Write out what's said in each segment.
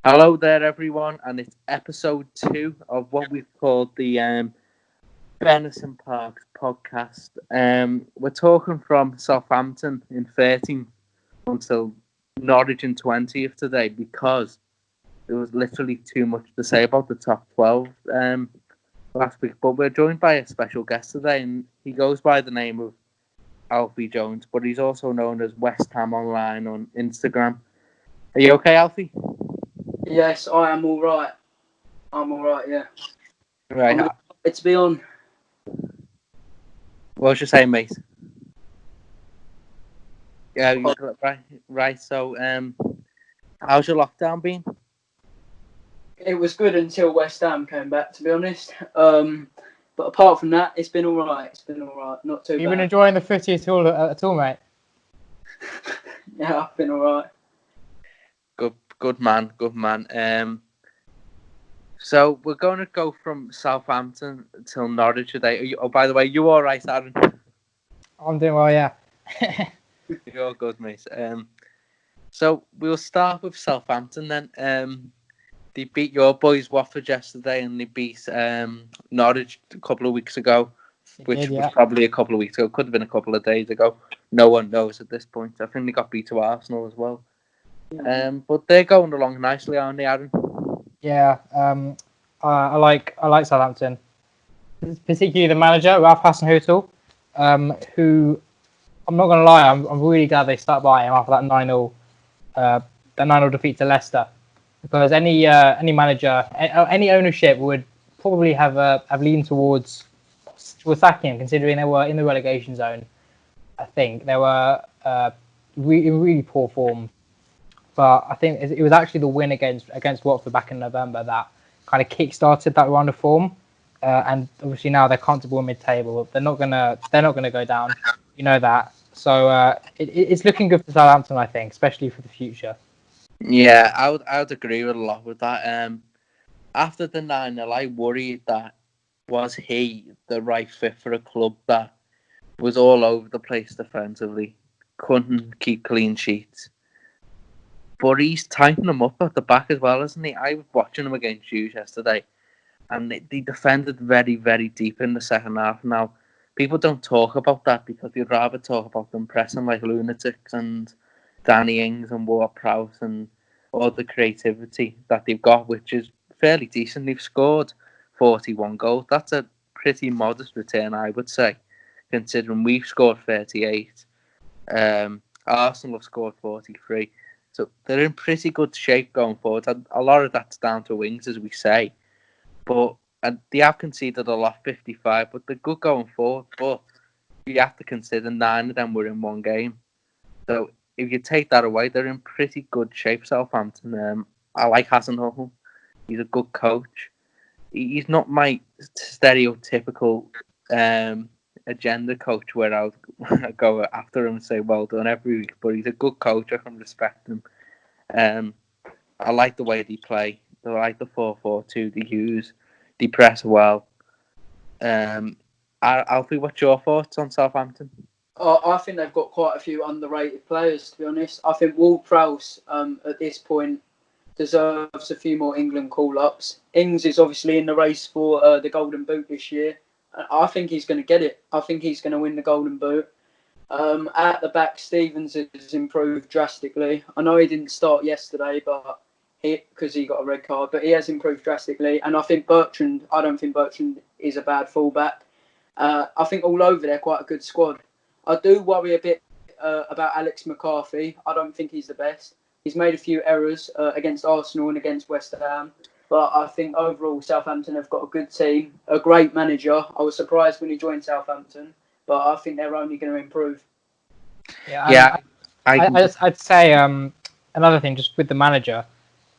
Hello there, everyone, and it's episode 2 of what we've called the Bennis and Parks podcast. We're talking from Southampton in 13th until Norwich in 20th today because there was literally too much to say about the top 12 last week. But we're joined by a special guest today, and he goes by the name of Alfie Jones, but he's also known as West Ham Online on Instagram. Are you okay, Alfie? Yes, I am all right. I'm all right. Yeah. Right. I'm excited to be on. What was you saying, mate? Yeah, right. So, how's your lockdown been? It was good until West Ham came back, to be honest. But apart from that, it's been all right. Not too bad. You been enjoying the footy at all, mate? Yeah, I've been all right. Good man. So we're going to go from Southampton till Norwich today. By the way, you all right, Aaron? I'm doing well, yeah. You're good, mate. So we'll start with Southampton then. They beat your boys Watford yesterday, and they beat Norwich a couple of weeks ago, which was probably a couple of weeks ago. Could have been a couple of days ago. No one knows at this point. I think they got beat to Arsenal as well. But they're going along nicely, aren't they, Aaron? Yeah. I like Southampton, particularly the manager Ralph Hasenhüttl, who I'm not gonna lie, I'm really glad they stuck by him after that 9-0 defeat to Leicester, because any manager, any ownership would probably have leaned towards sacking him, considering they were in the relegation zone. I think they were in really poor form. But I think it was actually the win against Watford back in November that kind of kick-started that run of form. And obviously now they're comfortable in mid-table. They're not gonna go down. You know that. So it's looking good for Southampton, I think, especially for the future. Yeah, I would agree with a lot with that. After the 9-0, I worried that was he the right fit for a club that was all over the place defensively, couldn't keep clean sheets. But he's tightening them up at the back as well, isn't he? I was watching him against Hughes yesterday, and they defended very, very deep in the second half. Now, people don't talk about that because they'd rather talk about them pressing like lunatics and Danny Ings and Ward-Prowse and all the creativity that they've got, which is fairly decent. They've scored 41 goals. That's a pretty modest return, I would say, considering we've scored 38. Arsenal have scored 43. So they're in pretty good shape going forward. A lot of that's down to wings, as we say. But they have conceded a lot, 55, but they're good going forward. But you have to consider 9 of them were in one game. So if you take that away, they're in pretty good shape, Southampton. I like Hasenhüttl. He's a good coach. He's not my stereotypical agenda coach where I'll go after him and say well done every week, but he's a good coach. I can respect him. I like the way they play. I like the 4-4-2 they use. They press well. Alfie, what's your thoughts on Southampton? I think they've got quite a few underrated players, to be honest. I think Ward-Prowse at this point deserves a few more England call-ups. Ings is obviously in the race for the Golden Boot this year. I think he's going to get it. I think he's going to win the Golden Boot. At the back, Stevens has improved drastically. I know he didn't start yesterday, but because he got a red card, but he has improved drastically. And I don't think Bertrand is a bad fullback. I think all over they're quite a good squad. I do worry a bit about Alex McCarthy. I don't think he's the best. He's made a few errors against Arsenal and against West Ham. But I think overall Southampton have got a good team, a great manager. I was surprised when he joined Southampton, but I think they're only going to improve. Yeah, I'd say another thing just with the manager.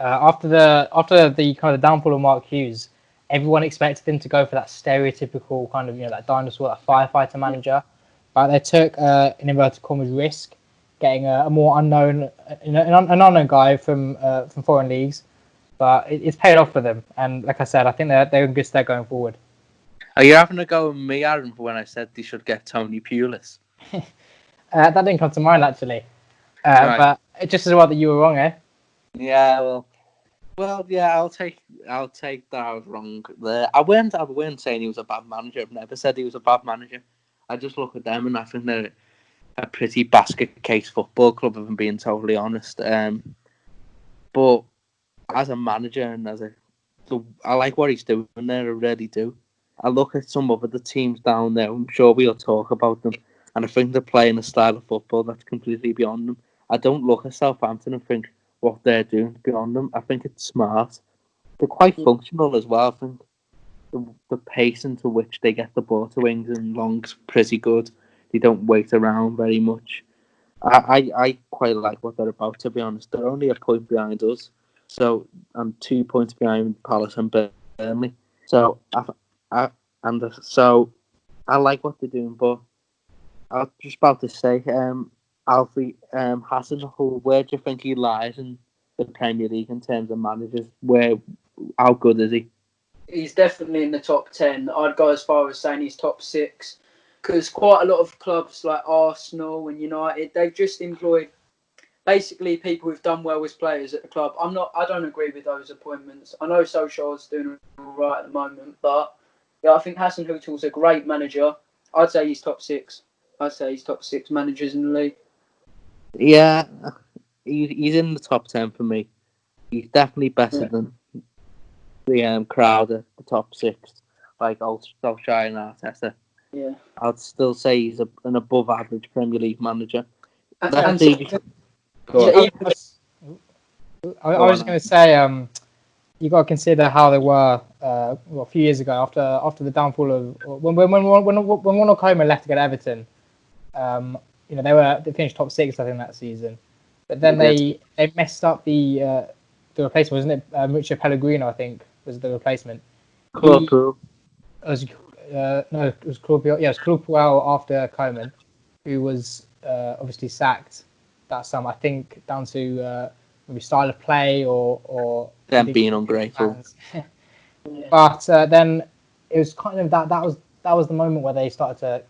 After the kind of downfall of Mark Hughes, everyone expected him to go for that stereotypical kind of that dinosaur, that firefighter manager. But they took an inverted commas risk, getting a more unknown, an unknown guy from foreign leagues. But it's paid off for them, and like I said, I think they're in good stead going forward. Are you having a go at me, Aaron, for when I said they should get Tony Pulis? That didn't come to mind actually, right. But it's just as well that you were wrong, eh? Yeah, well, Well, yeah, I'll take that I was wrong there. I weren't saying he was a bad manager. I've never said he was a bad manager. I just look at them and I think they're a pretty basket case football club, if I'm being totally honest. But as a manager and I like what he's doing there. I really do. I look at some of the teams down there. I'm sure we'll talk about them, and I think they're playing a style of football that's completely beyond them. I don't look at Southampton and think what they're doing is beyond them. I think it's smart. They're quite functional as well. I think the pace into which they get the ball to wings and longs pretty good. They don't wait around very much. I quite like what they're about, to be honest. They're only a point behind us, so I'm 2 points behind Palace and Burnley. So so I like what they're doing, but I was just about to say, Alfie, Hasenhuttl, where do you think he lies in the Premier League in terms of managers? How good is he? He's definitely in the top 10. I'd go as far as saying he's top 6. Because quite a lot of clubs like Arsenal and United, they've just employed basically people who've done well as players at the club. I don't agree with those appointments. I know Solskjaer's doing all right at the moment, but yeah, I think Hasenhutl's a great manager. I'd say he's top 6. I'd say he's top 6 managers in the league. Yeah, he's in the top 10 for me. He's definitely better than the crowd at the top 6, like Solskjaer and Arteta. Yeah. I'd still say he's an above average Premier League manager. I was just going to say, you got to consider how they were a few years ago after the downfall of when Ronald Koeman left to go to Everton. They finished top 6, I think, that season, but then they messed up the replacement, wasn't it? Mucho Pellegrino, I think, was the replacement. Claude Puel. It was Claude Puel. Yeah, it was Claude Puel after Koeman, who was obviously sacked that summer. I think down to maybe style of play or them being ungrateful. But then it was kind of that was the moment where they started to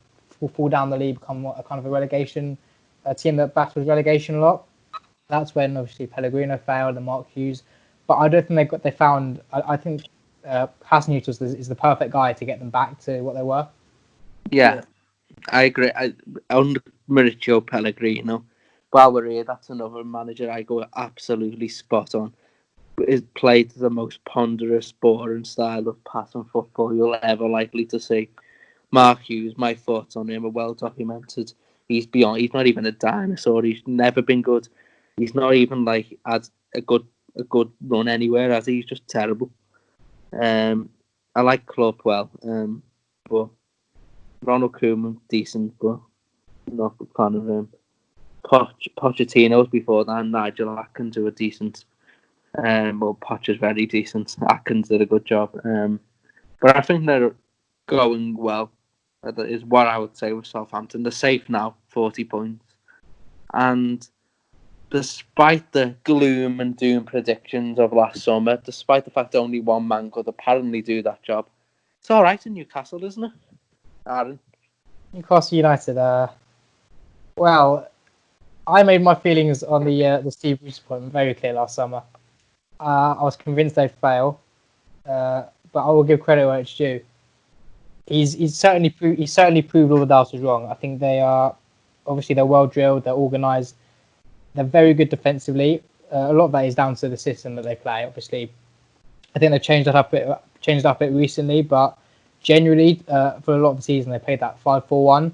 fall down the league, become a kind of a relegation team that battles relegation a lot. That's when obviously Pellegrino failed and Mark Hughes, but I don't think they found. I think Hasenhuttl is the perfect guy to get them back to what they were. Yeah. I agree. On Mauricio Pellegrino, while we're here, that's another manager I go absolutely spot on. He's played the most ponderous, boring style of passing football you'll ever likely to see. Mark Hughes, my thoughts on him are well documented. He's beyond. He's not even a dinosaur. He's never been good. He's not even like had a good run anywhere. As he's just terrible. I like Klopp well, but Ronald Koeman decent, but not a fan of him. Pochettino's before that. Nigel Atkins were decent. Poch is very decent. Atkins did a good job. But I think they're going well. That is what I would say with Southampton. They're safe now, 40 points. And despite the gloom and doom predictions of last summer, despite the fact that only one man could apparently do that job, it's all right in Newcastle, isn't it, Aaron? Newcastle United. Well, I made my feelings on the Steve Bruce appointment very clear last summer. I was convinced they'd fail, but I will give credit where it's due. He's certainly proved all the doubters wrong. I think they're well drilled, they're organised, they're very good defensively. A lot of that is down to the system that they play. Obviously, I think they've changed that up a bit recently, but generally for a lot of the season they played that 5-4-1.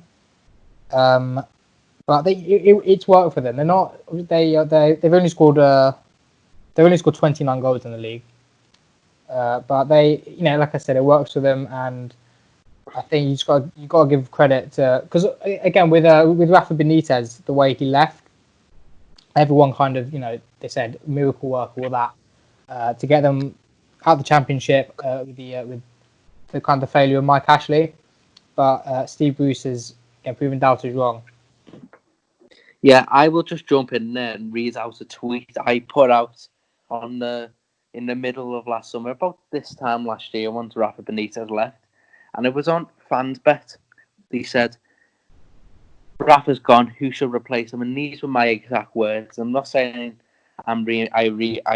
But it's worked for them. They've only scored 29 goals in the league. But they, like I said, it works for them, and I think you got to give credit to, because again with Rafa Benitez, the way he left, everyone kind of they said miracle work, all that to get them out the Championship with the kind of failure of Mike Ashley, but Steve Bruce has proven doubters wrong. Yeah, I will just jump in there and read out a tweet I put out in the middle of last summer, about this time last year, once Rafa Benitez left, and it was on FansBet. They said, "Rafa's gone. Who should replace him?" And these were my exact words. I'm not saying I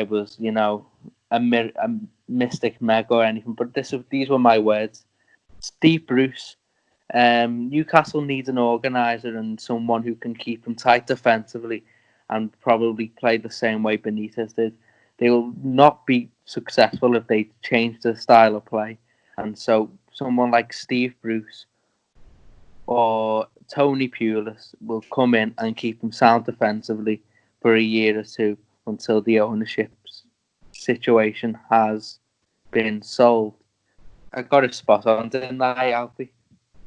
was a mystic meg or anything, but these were my words. Steve Bruce. Newcastle needs an organiser and someone who can keep them tight defensively and probably play the same way Benitez did. They will not be successful if they change the style of play. And so someone like Steve Bruce or Tony Pulis will come in and keep them sound defensively for a year or two until the ownership situation has been solved. I got it spot on, didn't I, Alfie?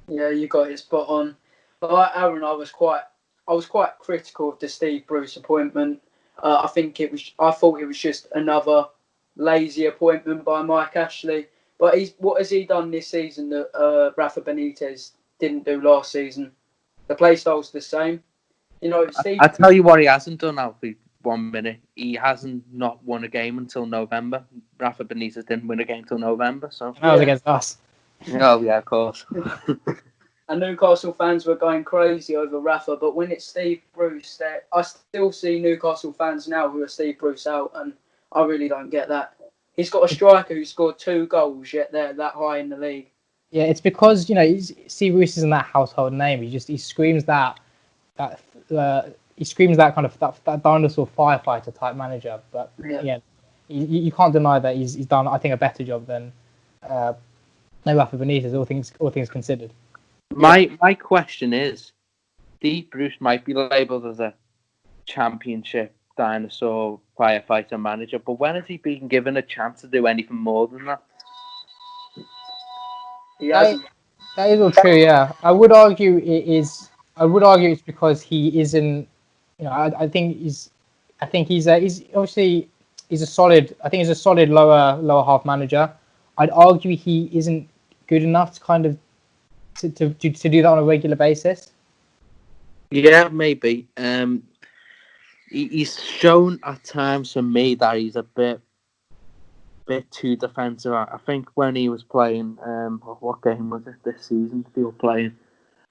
Yeah, you got it spot on. But like Aaron, I was quite critical of the Steve Bruce appointment. I thought it was just another lazy appointment by Mike Ashley. But what has he done this season that Rafa Benitez didn't do last season? The play style's the same. You know, Steve. I tell you what, he hasn't done, Alfie. 1 minute. He hasn't not won a game until November. Rafa Benitez didn't win a game until November, so. That was against us. Oh yeah, of course. And Newcastle fans were going crazy over Rafa, but when it's Steve Bruce, I still see Newcastle fans now who are Steve Bruce out, and I really don't get that. He's got a striker who scored 2 goals, yet they're that high in the league. Yeah, it's because Steve Bruce isn't that household name. He screams that kind of that dinosaur firefighter type manager. But yeah, you can't deny that he's done, I think, a better job than Rafa Benitez. All things considered. My question is, Steve Bruce might be labelled as a championship dinosaur firefighter manager, but when has he been given a chance to do anything more than that? He hasn't. That is all true. Yeah, I would argue it's because he isn't. I think he's obviously a solid. I think he's a solid lower half manager. I'd argue he isn't good enough to kind of to do that on a regular basis. Yeah, maybe. He's shown at times for me that he's a bit too defensive. I think when he was playing, what game was it this season? He was playing,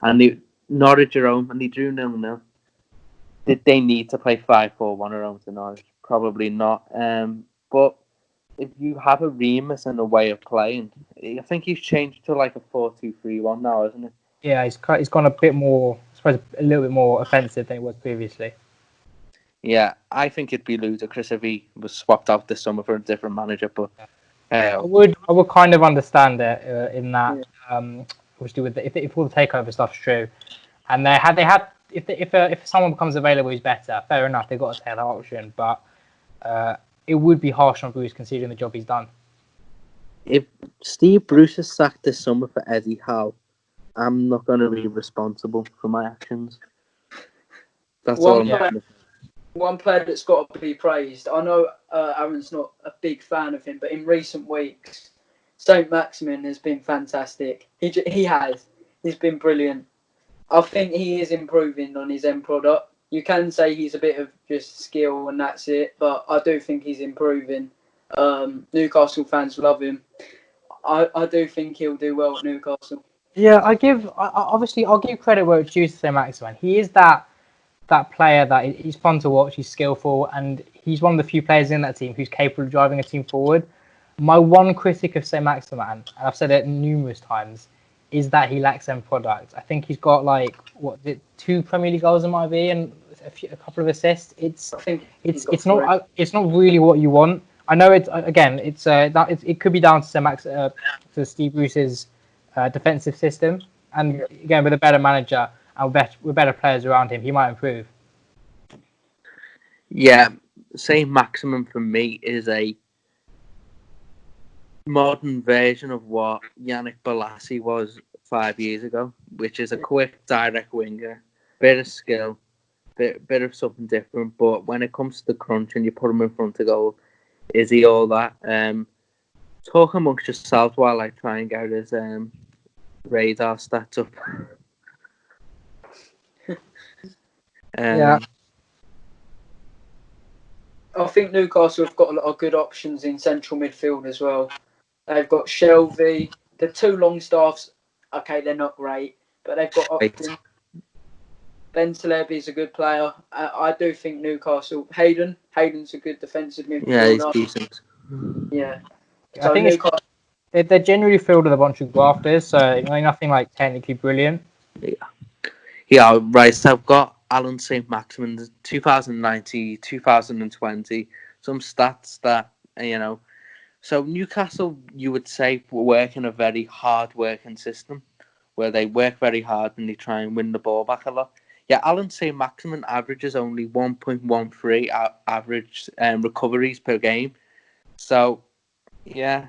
and Norwich at home, and he drew 0-0. Did they need to play 5-4-1 at home to Norwich? Probably not. But if you have a Remus and a way of playing, I think he's changed to like a 4-2-3-1 now, isn't it? Yeah, he's gone a bit more, I suppose, a little bit more offensive than it was previously. Yeah, I think it'd be ludicrous if he was swapped out this summer for a different manager. But I would kind of understand it in that, obviously, if all the takeover stuff's true, and they had if someone becomes available who's better, fair enough, they've got to take that option. But it would be harsh on Bruce considering the job he's done. If Steve Bruce is sacked this summer for Eddie Howe, I'm not going to be responsible for my actions. That's all I'm going to say. One player that's got to be praised. I know Aaron's not a big fan of him, but in recent weeks, Saint Maximin has been fantastic. He's been brilliant. I think he is improving on his end product. You can say he's a bit of just skill and that's it, but I do think he's improving. Newcastle fans love him. I do think he'll do well at Newcastle. Yeah, I'll give credit where it's due to Saint Maximin. He is that player that he's fun to watch, he's skillful, and he's one of the few players in that team who's capable of driving a team forward. My one critic of Saint Maximin, and I've said it numerous times, is that he lacks end product. I think he's got 2 Premier League goals in might be and a couple of assists. It's not really what you want. I know it could be down to to Steve Bruce's defensive system, and again with a better manager and with better players around him, he might improve. Yeah, Saint Maximin for me is a modern version of what Yannick Bolasie was 5 years ago, which is a quick, direct winger, bit of skill, bit of something different. But when it comes to the crunch and you put him in front of goal, is he all that? Talk amongst yourselves while I try and get his radar stats up. I think Newcastle have got a lot of good options in central midfield as well. They've got Shelby. The 2 long staffs, okay, they're not great, but they've got options. Ben Celebi's a good player. I do think Newcastle. Hayden's a good defensive midfielder. Yeah, he's decent. Yeah. I So think Newcastle. they're generally filled with a bunch of grafters, so nothing like technically brilliant. Yeah, right. So I've got Alan St. Maximin, 2019, 2020, some stats that, So Newcastle, you would say, work in a very hard working system where they work very hard and they try and win the ball back a lot. Yeah, Alan St. Maximin averages only 1.13 average recoveries per game. So, yeah,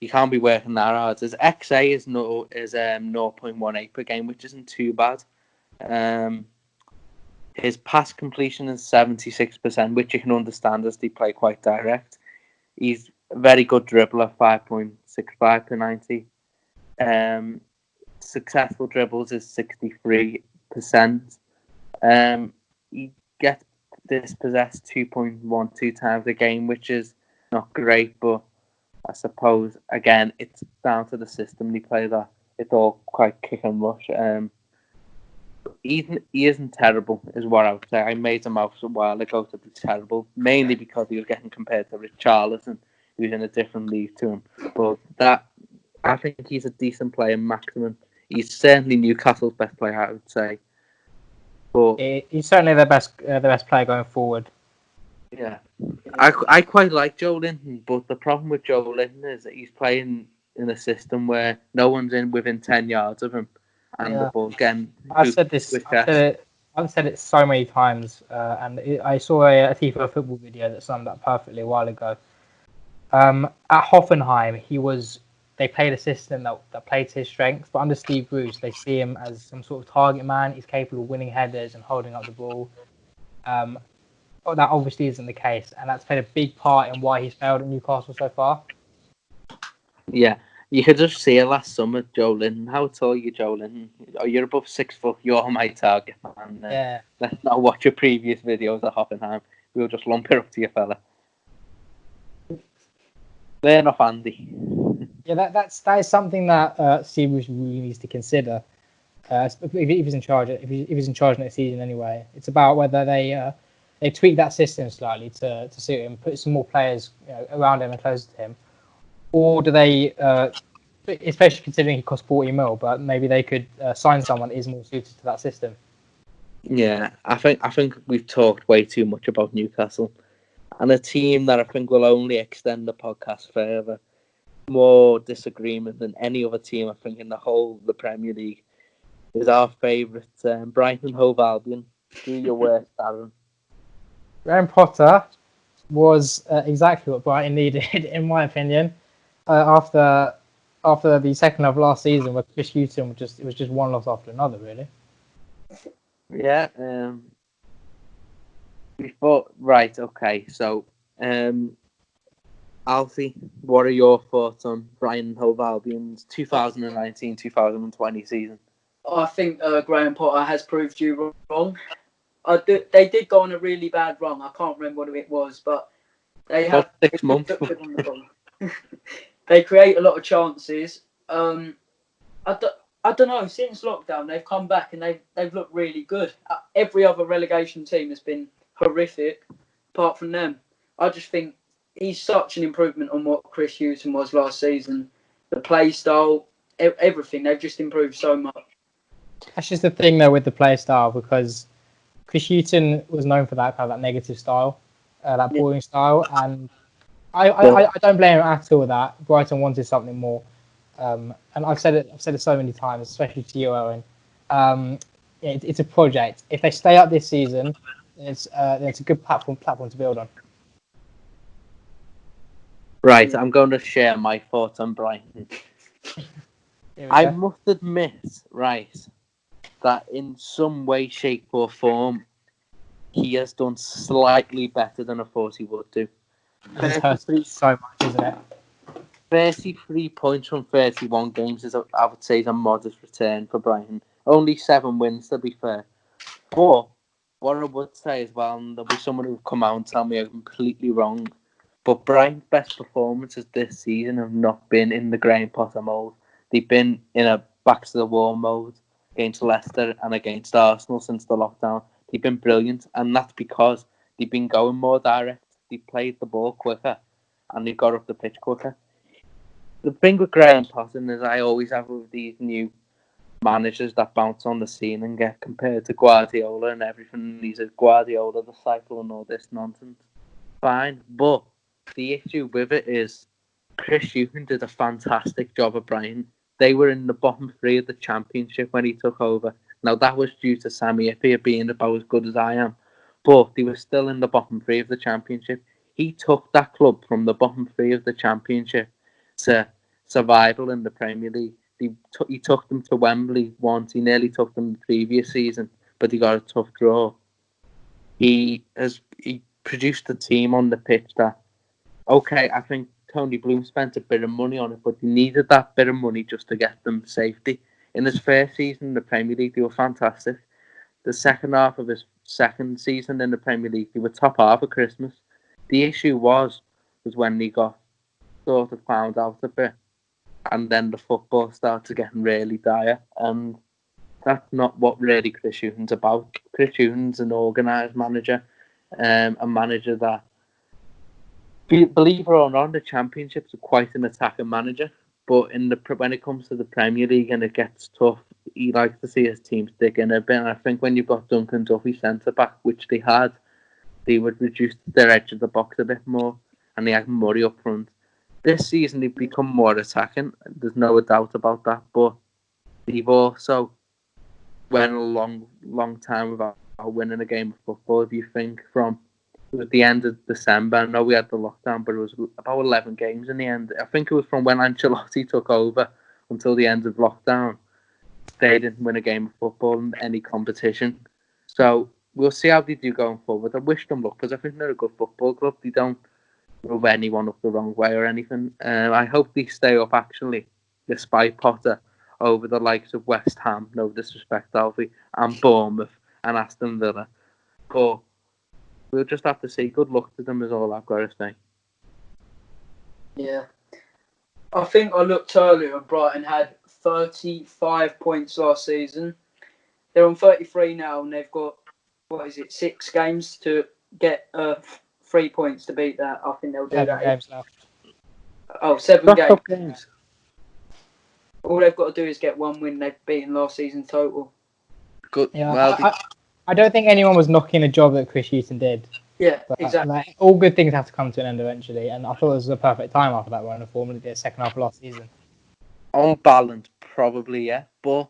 you can't be working that hard. His XA is 0.18 per game, which isn't too bad. His pass completion is 76%, which you can understand as they play quite direct. He's a very good dribbler, 5.65 per 90. Successful dribbles is 63%. He gets dispossessed 2.12 times a game, which is not great, but I suppose, again, it's down to the system they play that. It's all quite kick and rush. He isn't terrible, is what I would say. I made him out a while ago to be terrible, mainly because he was getting compared to Richarlison, who's in a different league to him. But I think he's a decent player, maximum. He's certainly Newcastle's best player, I would say. But He's certainly the best player going forward. yeah, I quite like Joe Linton, but the problem with Joe Linton is that he's playing in a system where no one's in within 10 yards of him, and the ball again. I've said it so many times, and I saw a FIFA football video that summed up perfectly a while ago. At Hoffenheim, they played a system that played to his strengths, but under Steve Bruce, they see him as some sort of target man. He's capable of winning headers and holding up the ball. That obviously isn't the case, and that's played a big part in why he's failed at Newcastle so far. Yeah, you could just see it last summer, Joe Linton. How tall are you, Joe Linton? Oh, you're above 6 foot. You're my target, man. Yeah. Let's not watch your previous videos at Hoffenheim. We'll just lump it up to you, fella. They're not handy. Yeah, that is something that Steve Bruce really needs to consider. If he's in charge, if he's in charge next season anyway, it's about whether they tweak that system slightly to suit him, put some more players around him and closer to him, or do they, especially considering he costs 40 mil, but maybe they could sign someone that is more suited to that system. Yeah, I think we've talked way too much about Newcastle, and a team that I think will only extend the podcast further. More disagreement than any other team, I think, in the Premier League, is our favourite Brighton Hove Albion. Do your worst, Aaron. Graham Potter was exactly what Brighton needed, in my opinion. After the second of last season, where Chris Hughton it was just one loss after another, really. Yeah. We thought, right, okay. So, Alfie, what are your thoughts on Brighton Hove Albion's 2019-2020 season? I think Graham Potter has proved you wrong. They did go on a really bad run. I can't remember what it was, but they have 6 months. They create a lot of chances. I don't know. Since lockdown, they've come back and they've looked really good. Every other relegation team has been horrific, apart from them. I just think he's such an improvement on what Chris Hughton was last season. The play style, everything. They've just improved so much. That's just the thing, though, with the play style, because Chris Hughton was known for that kind of that negative style, that boring style, and I don't blame him at all with that. Brighton wanted something more, and I've said it so many times, especially to you, Owen. It's a project. If they stay up this season, it's a good platform to build on. Right, I'm going to share my thoughts on Brighton. I must admit, right, that in some way, shape or form, he has done slightly better than I thought he would do. It's hurt so much, isn't it? 33 points from 31 games I would say, is a modest return for Brighton. Only 7 wins, to be fair. But what I would say as well, and there'll be someone who'll come out and tell me I'm completely wrong, but Brighton's best performances this season have not been in the Graham Potter mode. They've been in a back-to-the-wall mode against Leicester and against Arsenal since the lockdown. They've been brilliant, and that's because they've been going more direct. They played the ball quicker. and he got up the pitch quicker. The thing with Graham Potter is I always have with these new managers that bounce on the scene and get compared to Guardiola and everything. He's a Guardiola disciple and all this nonsense. Fine, but the issue with it is Chris Hughton did a fantastic job at Brighton. They were in the bottom three of the Championship when he took over. Now, that was due to Sammy Ipia being about as good as I am, but they were still in the bottom three of the Championship. He took that club from the bottom three of the Championship to survival in the Premier League. He took them to Wembley once. He nearly took them the previous season, but he got a tough draw. He produced a team on the pitch that, okay, I think Tony Bloom spent a bit of money on it, but he needed that bit of money just to get them safety. In his first season in the Premier League, they were fantastic. The second half of his second season in the Premier League, they were top half of Christmas. The issue was when he got sort of found out a bit, and then the football started getting really dire, and that's not what really Chris Hughton's about. Chris Hughton's an organised manager, a manager that, believe it or not, the Championship's quite an attacking manager. But when it comes to the Premier League and it gets tough, he likes to see his team stick in a bit. And I think when you've got Duncan Duffy centre back, which they had, they would reduce their edge of the box a bit more, and they had Murray up front. This season they've become more attacking. There's no doubt about that. But they've also went a long time without winning a game of football. If you think from at the end of December, I know we had the lockdown, but it was about 11 games in the end. I think it was from when Ancelotti took over until the end of lockdown. They didn't win a game of football in any competition. So we'll see how they do going forward. I wish them luck because I think they're a good football club. They don't rub anyone up the wrong way or anything. I hope they stay up, actually, despite Potter, over the likes of West Ham, no disrespect, Alfie, and Bournemouth and Aston Villa. But we'll just have to see. Good luck to them is all I've got to say. Yeah. I think I looked earlier and Brighton had 35 points last season. They're on 33 now and they've got, 6 games to get 3 points to beat that. I think they'll do 7 that. games left. Oh, 7 games. games. All they've got to do is get 1 win. They've beaten last season total. Good. Yeah, Well, I don't think anyone was knocking the job that Chris Hughton did. Yeah, But, exactly. all good things have to come to an end eventually, and I thought this was a perfect time after that run of form in the second half of last season. on balance, probably, yeah. But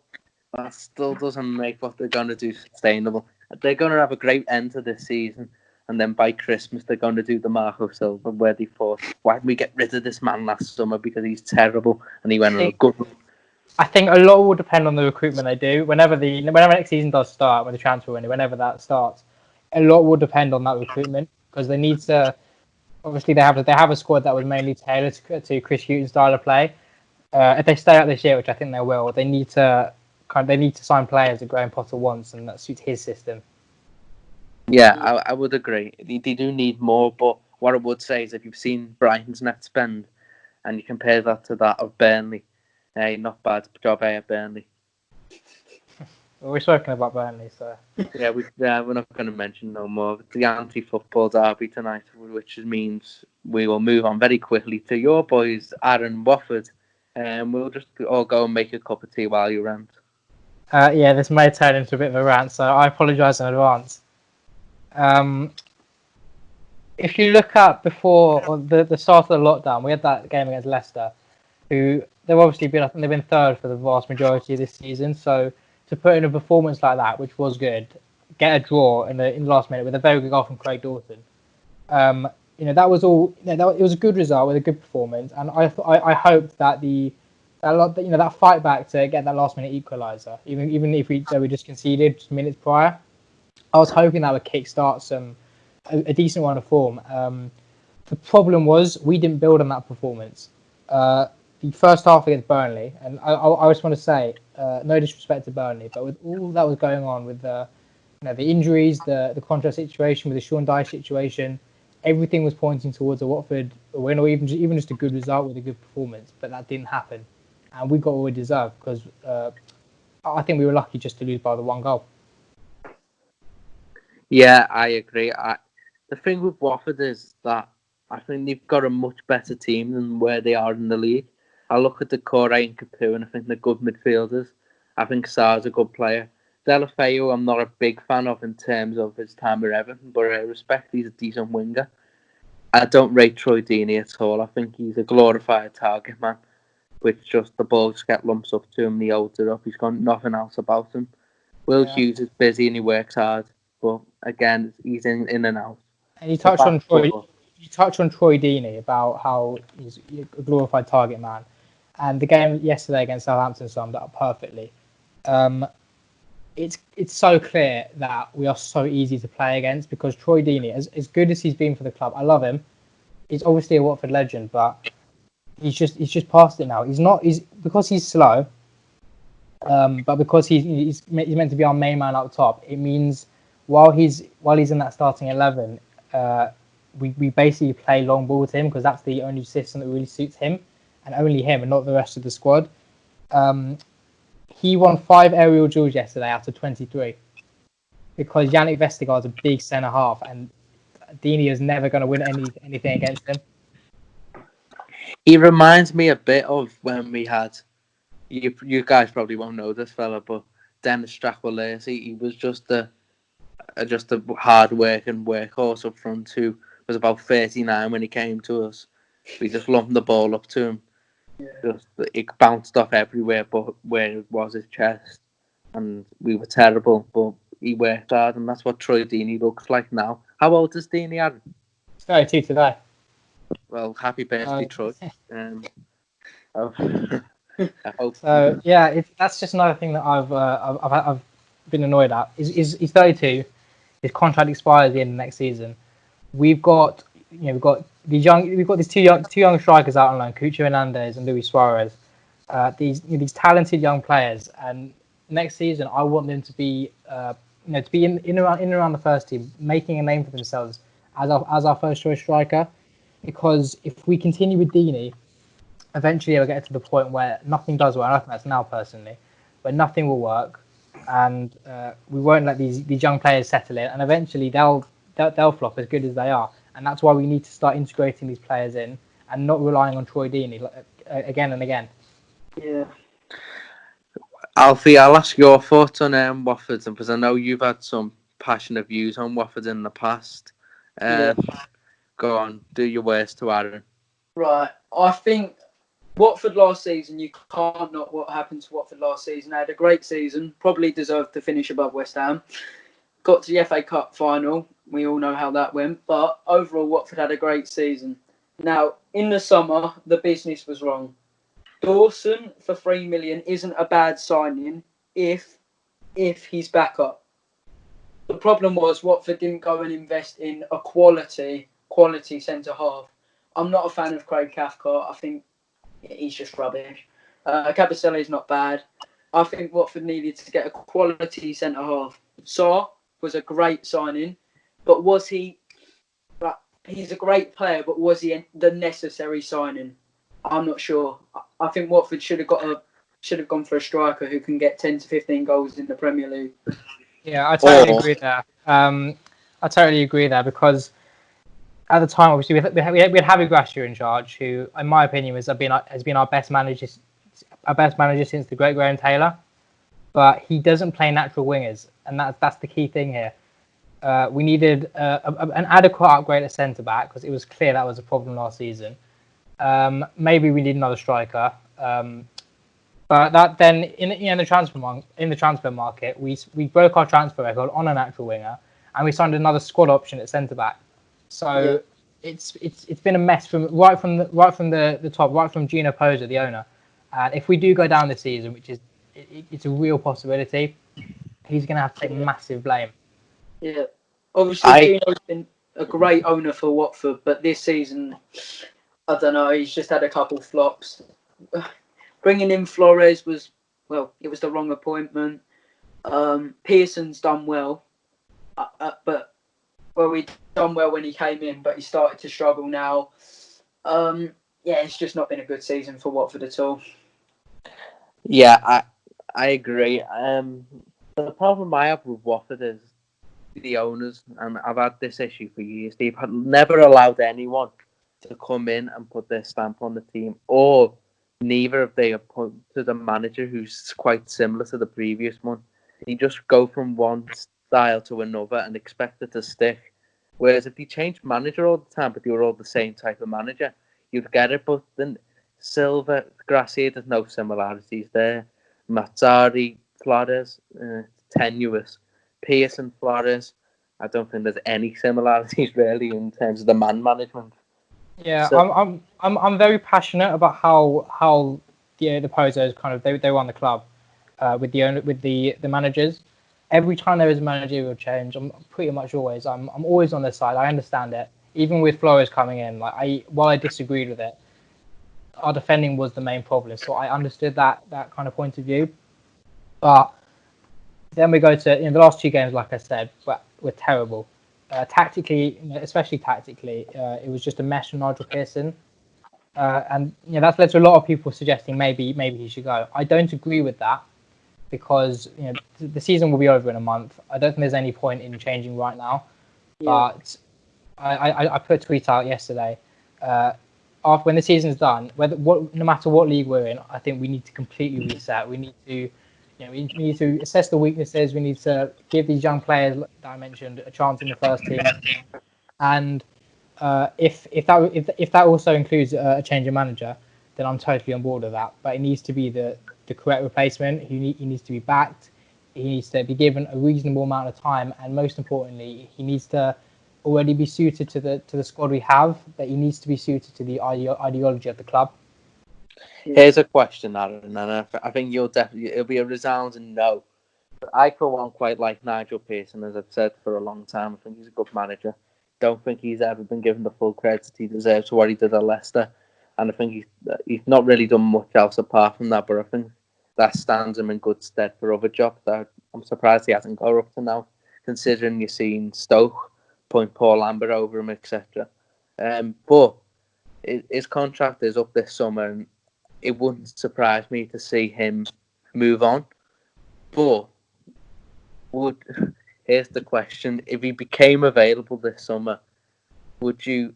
that still doesn't make what they're going to do sustainable. They're going to have a great end to this season, and then by Christmas they're going to do the Marco Silva where they thought, why did we get rid of this man last summer because he's terrible, and he went on a good run. I think a lot will depend on the recruitment they do. Whenever next season does start, with the transfer window, whenever that starts, a lot will depend on that recruitment because they need to. Obviously, they have a squad that was mainly tailored to Chris Hughton's style of play. If they stay out this year, which I think they will, they need to sign players that Graham Potter wants and that suits his system. Yeah, I would agree. They do need more, but what I would say is if you've seen Brighton's net spend and you compare that to that of Burnley, not bad job at Burnley. Well, we're talking about Burnley, so Yeah, we're not going to mention no more. It's the anti-football derby tonight, which means we will move on very quickly to your boys, Aaron Wofford, and we'll just all go and make a cup of tea while you rant. yeah, this may turn into a bit of a rant, so I apologise in advance. If you look at before the start of the lockdown, we had that game against Leicester, who they've obviously been, I think they've been third for the vast majority of this season. So to put in a performance like that, which was good, get a draw in the last minute with a very good goal from Craig Dawson. That was all. It was a good result with a good performance, and I hope that that fight back to get that last minute equaliser, even if we just conceded just minutes prior, I was hoping that would kickstart a decent run of form. The problem was we didn't build on that performance. The first half against Burnley, and I just want to say, no disrespect to Burnley, but with all that was going on with the injuries, the contract situation, with the Sean Dyche situation, everything was pointing towards a Watford win or even just a good result with a good performance, but that didn't happen, and we got what we deserved because I think we were lucky just to lose by the 1 goal. Yeah, I agree. The thing with Watford is that I think they've got a much better team than where they are in the league. I look at the Corey and Capu, and I think they're good midfielders. I think Sarr's a good player. Delafeu, I'm not a big fan of in terms of his time at Everton, but I respect he's a decent winger. I don't rate Troy Deeney at all. I think he's a glorified target man, which just the ball just get lumps up to him and he holds it up. He's got nothing else about him. Will Hughes is busy and he works hard, but again, he's in and out. And you touched on Troy Deeney about how he's a glorified target man, and the game yesterday against Southampton summed that up perfectly. It's so clear that we are so easy to play against because Troy Deeney, as good as he's been for the club, I love him. He's obviously a Watford legend, but he's just past it now. He's because he's slow, but because he's meant to be our main man up top. It means while he's in that starting 11, we basically play long ball to him because that's the only system that really suits him and only him and not the rest of the squad. He won 5 aerial duels yesterday out of 23 because Yannick Vestergaard's a big centre half and Deeney is never going to win anything against him. He reminds me a bit of when we had, you guys probably won't know this fella, but Dennis Strachwell. He was just a hard working workhorse up front who was about 39 when he came to us. We just lumped the ball up to him. Just it bounced off everywhere, but where it was his chest, and we were terrible. But he worked hard, and that's what Troy Deeney looks like now. How old is Deeney, Aaron? He's 32 today. Well, happy birthday, Troy. I hope. So yeah, that's just another thing that I've been annoyed at. He's 32. His contract expires at the end of next season. We've got these two young strikers out on loan, Cucho Hernandez and Luis Suarez. These talented young players, and next season I want them to be in and around the first team, making a name for themselves as our first choice striker. Because if we continue with Deeney, eventually we'll get to the point where nothing does work. I think that's now personally, but nothing will work, and we won't let these young players settle in, and eventually they'll flop as good as they are. And that's why we need to start integrating these players in and not relying on Troy Deeney again and again. Yeah. Alfie, I'll ask your thoughts on Watford, because I know you've had some passionate views on Watford in the past. Go on, do your worst to Aaron. Right. I think Watford last season, you can't knock what happened to Watford last season. They had a great season, probably deserved to finish above West Ham. Got to the FA Cup final. We all know how that went. But overall, Watford had a great season. Now, in the summer, the business was wrong. Dawson for $3 million isn't a bad signing if he's back up. The problem was Watford didn't go and invest in a quality centre half. I'm not a fan of Craig Cathcart. I think he's just rubbish. Cabasele is not bad. I think Watford needed to get a quality centre half. Sarr was a great signing, but was he? He's a great player, but was he the necessary signing? I'm not sure. I think Watford should have gone for a striker who can get 10 to 15 goals in the Premier League. Yeah, I totally agree there. I totally agree there because at the time, obviously, we had Javi Gracia in charge, who, in my opinion, has been our best manager since the great Graham Taylor. But he doesn't play natural wingers, and that's the key thing here. We needed an adequate upgrade at centre back because it was clear that was a problem last season. Maybe we need another striker. But that then in the transfer market, we broke our transfer record on a natural winger, and we signed another squad option at centre back. So it's been a mess from the top, right from Gino Poser, the owner. And if we do go down this season, which is it's a real possibility, he's going to have to take massive blame. Yeah, obviously Gino's been a great owner for Watford, but this season, I don't know, he's just had a couple flops. Bringing in Flores was the wrong appointment. Pearson's done well, but he done well when he came in, but he started to struggle now. It's just not been a good season for Watford at all. Yeah, I agree. The problem I have with Watford is the owners, and I've had this issue for years. They've never allowed anyone to come in and put their stamp on the team, or neither of they appointed a manager who's quite similar to the previous one. You just go from one style to another and expect it to stick. Whereas if you change manager all the time, but they were all the same type of manager, you'd get it. But then Silva, Gracia, there's no similarities there. Mazzari, Flores, tenuous. Pearson, Flores, I don't think there's any similarities really in terms of the man management. Yeah, So, I'm very passionate about how the Pozos kind of they run the club with the managers. Every time there is a managerial change, I'm pretty much always I'm always on their side. I understand it. Even with Flores coming in, while I disagreed with it, our defending was the main problem. So I understood that kind of point of view. But then we go to the last two games, like I said, were terrible. Tactically, especially tactically, it was just a mess from Nigel Pearson. And that's led to a lot of people suggesting maybe he should go. I don't agree with that because the season will be over in a month. I don't think there's any point in changing right now. Yeah. But I put a tweet out yesterday. After when the season's done, no matter what league we're in, I think we need to completely reset. We need to we need to assess the weaknesses. We need to give these young players that I mentioned a chance in the first team. And if that also includes a change of manager, then I'm totally on board with that. But it needs to be the correct replacement. He needs to be backed. He needs to be given a reasonable amount of time, and most importantly, he needs to already be suited to the squad we have. But he needs to be suited to the ideology of the club. Here's a question, Aaron, and I think it'll be a resounding no. But I, for one, quite like Nigel Pearson, as I've said for a long time. I think he's a good manager. Don't think he's ever been given the full credit he deserves for what he did at Leicester, and I think he's not really done much else apart from that. But I think that stands him in good stead for other jobs. That I'm surprised he hasn't got up to now, considering you've seen Stoke point Paul Lambert over him, etc. But his contract is up this summer, and it wouldn't surprise me to see him move on. But here's the question: if he became available this summer, would you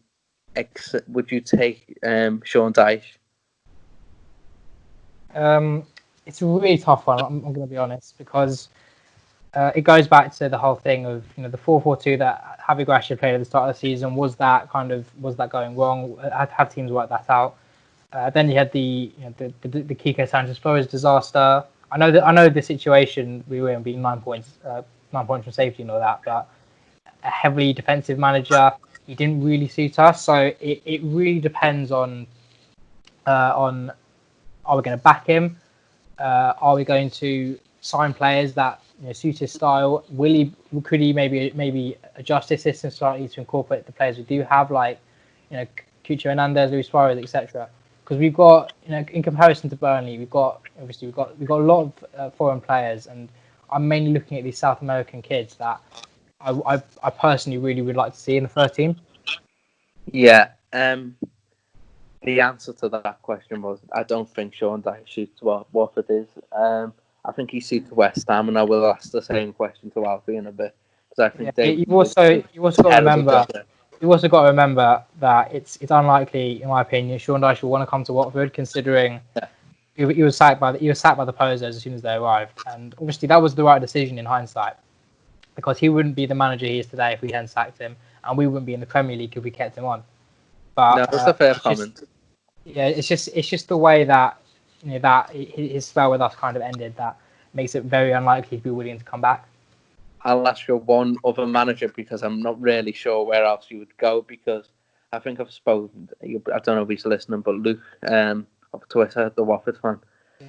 take Sean Dyche? It's a really tough one. I'm going to be honest because it goes back to the whole thing of the 4-4-2 that Javi Gracia played at the start of the season. Was that going wrong? Have teams worked that out? Then you had the Kiko Sanchez Flores disaster. I know the situation we were in, being 9 points from safety and all that, but a heavily defensive manager, he didn't really suit us. So it really depends on are we going to back him? Are we going to sign players that suit his style? Could he maybe adjust his system slightly to incorporate the players we do have, like Cucho Hernandez, Luis Suarez, etc. Because we've got in comparison to Burnley, we've got a lot of foreign players, and I'm mainly looking at these South American kids that I personally really would like to see in the first team. Yeah. The answer to that question was I don't think Sean Dyche suits what Watford is. I think he suits West Ham, and I will ask the same question to Alfie in a bit because I think you've also got to remember that it's unlikely, in my opinion, Sean Dyche will want to come to Watford, considering he was sacked by the Pozos as soon as they arrived, and obviously that was the right decision in hindsight, because he wouldn't be the manager he is today if we hadn't sacked him, and we wouldn't be in the Premier League if we kept him on. But no, that's a fair comment. It's just the way that that his spell with us kind of ended that makes it very unlikely he'd be willing to come back. I'll ask you one other manager because I'm not really sure where else you would go, because I think I've spoken. I don't know if he's listening, but Luke of Twitter, the Watford fan,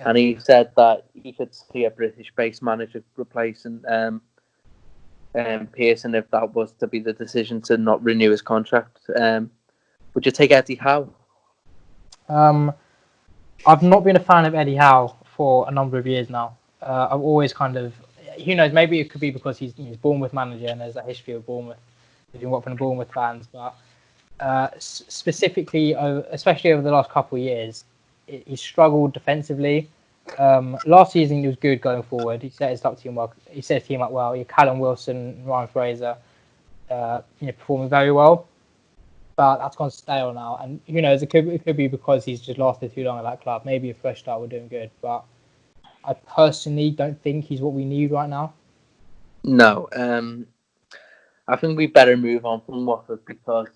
and he said that he could see a British-based manager replacing Pearson if that was to be the decision to not renew his contract. Would you take Eddie Howe? I've not been a fan of Eddie Howe for a number of years now. I've always kind of, who knows, maybe it could be because he's Bournemouth manager and there's that history of Bournemouth, between Watford and Bournemouth fans. But specifically, especially over the last couple of years, he struggled defensively. Last season he was good going forward. He set his team well. He set his team up well. Callum Wilson, Ryan Fraser, performing very well. but that's gone stale now. And who knows? It could be because he's just lasted too long at that club. Maybe a fresh start would do him good, but I personally don't think he's what we need right now. No, I think we better move on from Watford because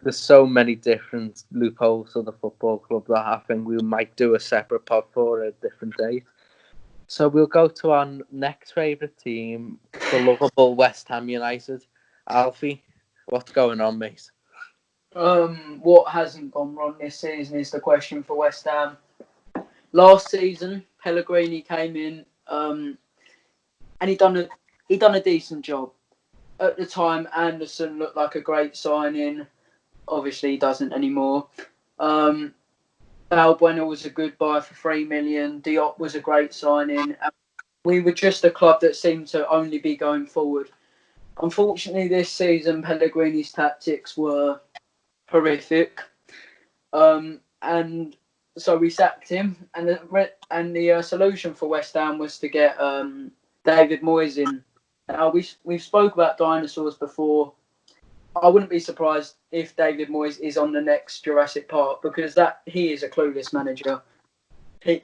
there's so many different loopholes to the football club that I think we might do a separate pod for a different day. So we'll go to our next favourite team, the lovable West Ham United. Alfie, what's going on, mate? What hasn't gone wrong this season is the question for West Ham. Last season, Pellegrini came in, and he done a decent job. At the time, Anderson looked like a great signing. Obviously, he doesn't anymore. Balbuena was a good buy for $3 million. Diop was a great signing. We were just a club that seemed to only be going forward. Unfortunately, this season, Pellegrini's tactics were horrific. And so we sacked him. And the solution for West Ham was to get David Moyes in. Now, we've spoke about dinosaurs before. I wouldn't be surprised if David Moyes is on the next Jurassic Park because he is a clueless manager. He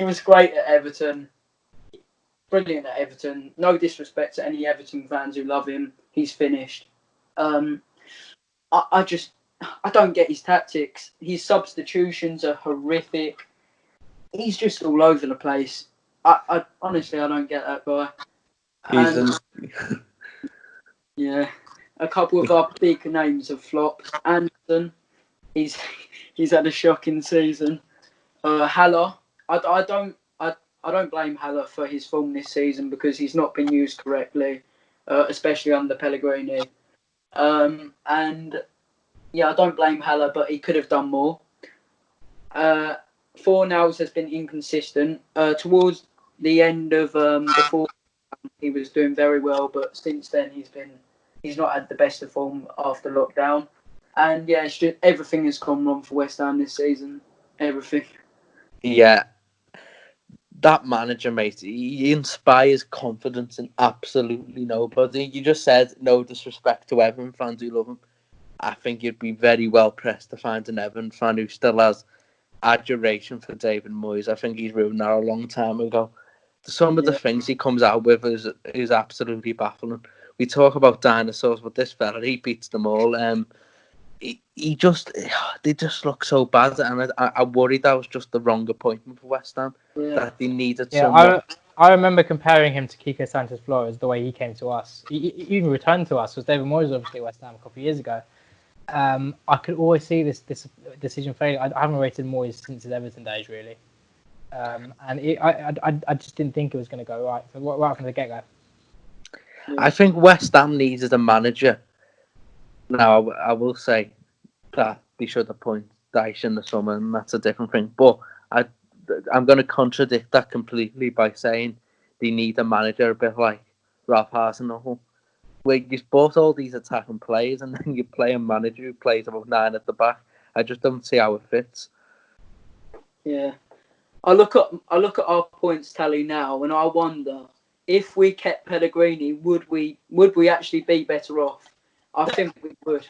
was great at Everton, brilliant at Everton. No disrespect to any Everton fans who love him. He's finished. I don't get his tactics. His substitutions are horrific. He's just all over the place. I honestly don't get that guy. Yeah, a couple of our big names have flopped. Anderson, he's had a shocking season. Haller, I don't blame Haller for his form this season because he's not been used correctly, especially under Pellegrini. And yeah, I don't blame Haller, but he could have done more. Fornals has been inconsistent. Towards the end of the fourth, he was doing very well, but since then he's not had the best of form after lockdown. And yeah, it's just, everything has gone wrong for West Ham this season. Everything. Yeah, that manager, mate, he inspires confidence in absolutely nobody. You just said no disrespect to Everton fans who love him. I think you'd be very well pressed to find an Everton fan who still has adoration for David Moyes. I think he's ruined that a long time ago. Some of the things he comes out with is absolutely baffling. We talk about dinosaurs, but this fella, he beats them all. They just look so bad, and I worried that was just the wrong appointment for West Ham. Yeah. That they needed someone. I remember comparing him to Kiko Sanchez-Flores, the way he came to us. He even returned to us, because David Moyes obviously at West Ham a couple of years ago. I could always see this decision failing. I haven't rated Moyes since his Everton days, really. I just didn't think it was going to go right. So right from the get-go. I think West Ham needed a manager. Now, I will say that they should appoint Dyche in the summer, and that's a different thing. But I'm going to contradict that completely by saying they need a manager a bit like Ralph Hasenhüttl, where you've bought all these attacking players and then you play a manager who plays about 9 at the back. I just don't see how it fits. Yeah, I look at our points tally now, and I wonder if we kept Pellegrini, would we actually be better off? I think we would.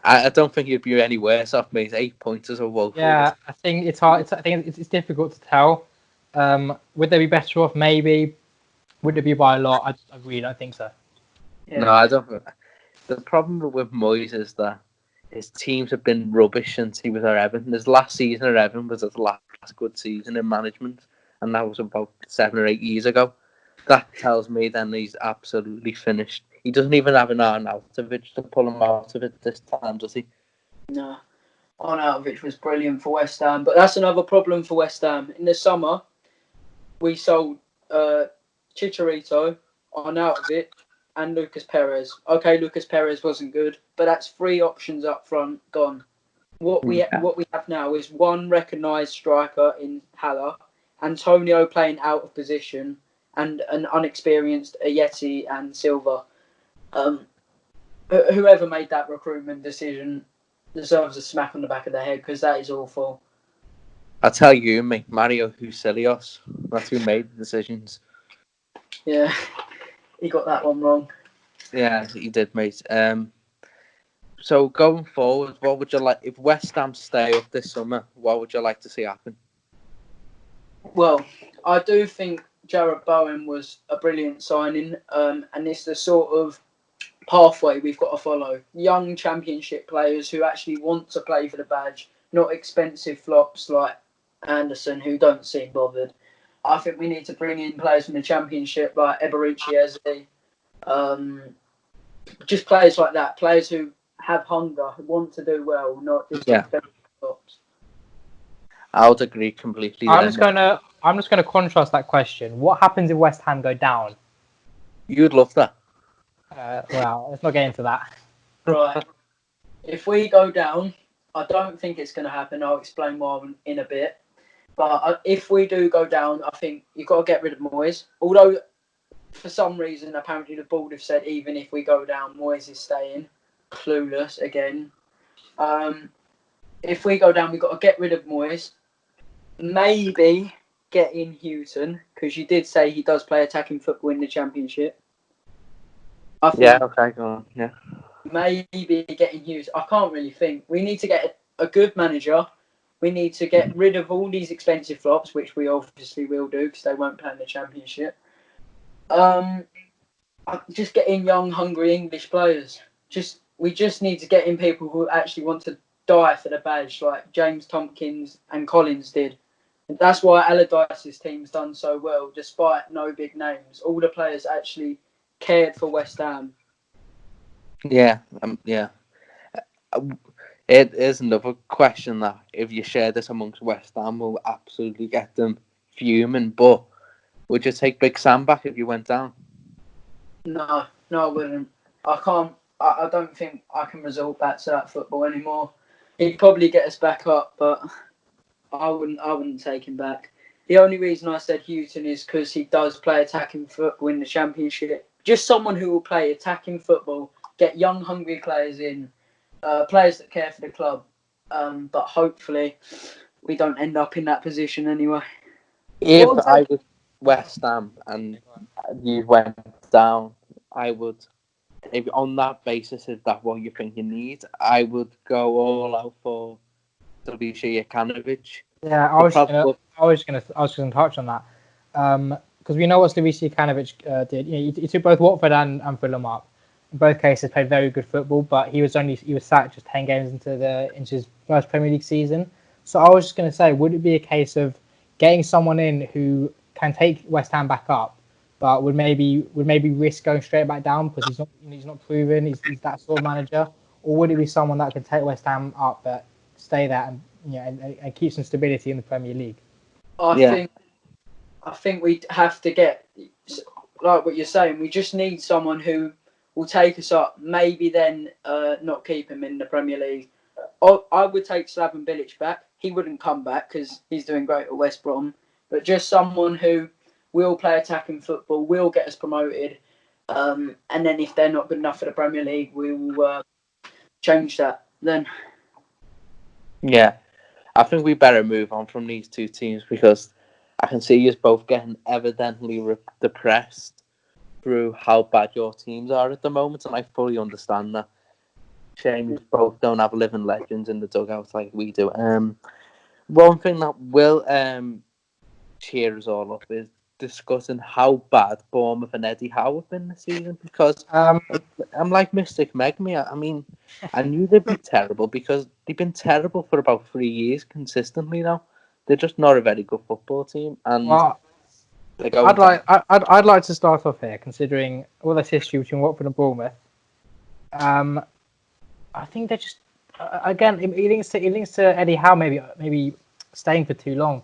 I don't think you'd be any worse off, mate. 8 points is a woeful. Yeah, I think it's hard. I think it's difficult to tell. Would they be better off? Maybe. Would it be by a lot? I really don't think so. Yeah. No, I don't. The problem with Moyes is that his teams have been rubbish since he was at Everton. His last season at Everton was his last good season in management, and that was about 7 or 8 years ago. That tells me then he's absolutely finished. He doesn't even have an Arnautovic to pull him out of it this time, does he? No. Arnautovic was brilliant for West Ham, but that's another problem for West Ham. In the summer, we sold Chicharito, Arnautovic, and Lucas Perez. Okay, Lucas Perez wasn't good, but that's 3 options up front gone. What we have now is one recognised striker in Haller, Antonio playing out of position, and an unexperienced Ayeti and Silva. Whoever made that recruitment decision deserves a smack on the back of the head because that is awful. I tell you, mate, Mario Huselios, that's who made the decisions. Yeah, he got that one wrong. Yeah, he did, mate. So going forward, what would you like if West Ham stay up this summer? What would you like to see happen? Well, I do think Jarrett Bowen was a brilliant signing, and it's the sort of pathway we've got to follow. Young Championship players who actually want to play for the badge, not expensive flops like Anderson who don't seem bothered. I think we need to bring in players from the Championship like Eberici Eze, just players like that, players who have hunger, who want to do well, not just expensive flops. I would agree completely. I'm just gonna contrast that question. What happens if West Ham go down? You'd love that. Well, let's not get into that. Right. If we go down, I don't think it's going to happen. I'll explain more in a bit. But if we do go down, I think you've got to get rid of Moyes. Although, for some reason, apparently the board have said even if we go down, Moyes is staying. Clueless again. If we go down, we've got to get rid of Moyes. Maybe get in Houghton, because you did say he does play attacking football in the Championship. I think Okay, go on. Yeah. maybe getting Hughes. I can't really think. We need to get a good manager. We need to get rid of all these expensive flops, which we obviously will do because they won't play in the Championship. Just get in young, hungry English players. We just need to get in people who actually want to die for the badge, like James Tompkins and Collins did. And that's why Allardyce's team's done so well, despite no big names. All the players actually cared for West Ham. Yeah. It is another question that if you share this amongst West Ham will absolutely get them fuming. But would you take Big Sam back if you went down? No, I wouldn't. I can't. I don't think I can resort back to that football anymore. He'd probably get us back up, but I wouldn't take him back. The only reason I said Houghton is because he does play attacking football in the Championship. Just someone who will play attacking football, get young, hungry players in, players that care for the club. But hopefully, we don't end up in that position anyway. If I was West Ham and you went down, I would. If on that basis, is that what you think you need? I would go all out for WC Jokanovic. Yeah, I was gonna touch on that because we know what Slavici Jokanovic did. You know, he took both Watford and Fulham up. In both cases, played very good football, but he was sacked just 10 games into his first Premier League season. So I was just gonna say, would it be a case of getting someone in who can take West Ham back up, but would maybe risk going straight back down because he's not proven he's that sort of manager, or would it be someone that can take West Ham up but stay there and keep some stability in the Premier League? I think we have to get, like what you're saying, we just need someone who will take us up. Maybe then not keep him in the Premier League. I would take Slaven Bilic back. He wouldn't come back because he's doing great at West Brom. But just someone who will play attacking football, will get us promoted. And then if they're not good enough for the Premier League, we will change that then. Yeah, I think we better move on from these two teams because I can see you both getting evidently depressed through how bad your teams are at the moment, and I fully understand that. Shame you both don't have living legends in the dugout like we do. One thing that will cheer us all up is discussing how bad Bournemouth and Eddie Howe have been this season because I'm like Mystic Megme. I mean, I knew they'd be terrible because they've been terrible for about 3 years consistently now. They're just not a very good football team, and I'd like to start off here considering all this history between Watford and Bournemouth. I think they're just again it links to Eddie Howe maybe staying for too long.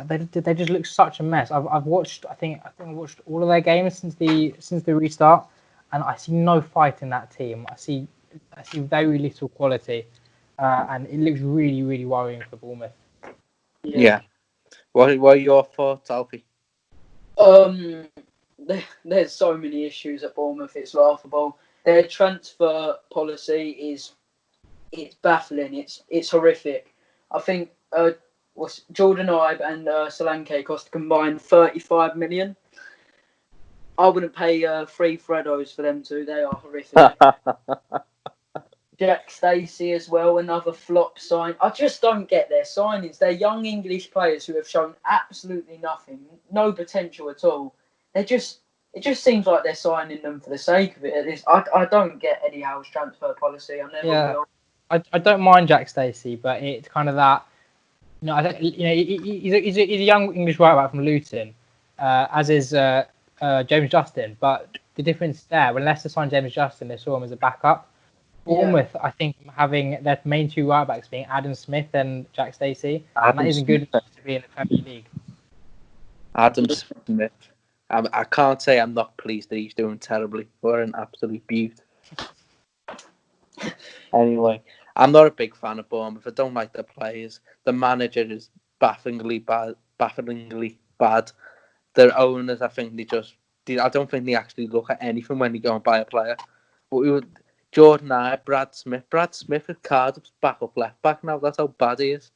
They just look such a mess. I've watched I think I watched all of their games since the restart, and I see no fight in that team. I see very little quality, and it looks really, really worrying for Bournemouth. Yeah. What are your thoughts, Alfie? There's so many issues at Bournemouth. It's laughable. Their transfer policy it's baffling. It's horrific. I think Jordan Ibe and Solanke cost combined 35 million. I wouldn't pay 3 Freddos for them two. They are horrific. Jack Stacey as well, another flop sign. I just don't get their signings. They're young English players who have shown absolutely nothing, no potential at all. It just seems like they're signing them for the sake of it. At least I don't get Eddie Howe's transfer policy. I never will. I don't mind Jack Stacey, but it's kind of that. He's a young English right back from Luton, as is James Justin. But the difference there, when Leicester signed James Justin, they saw him as a backup. Bournemouth, I think, having their main two right backs being Adam Smith and Jack Stacey, and that isn't good enough to be in the Premier League. Adam Smith. I can't say I'm not pleased that he's doing terribly. What an absolute beaut. Anyway, I'm not a big fan of Bournemouth. I don't like the players. The manager is bafflingly bad. Their owners, I think I don't think they actually look at anything when they go and buy a player. But Jordan Brad Smith at Cardiff's backup left back now. That's how bad he is.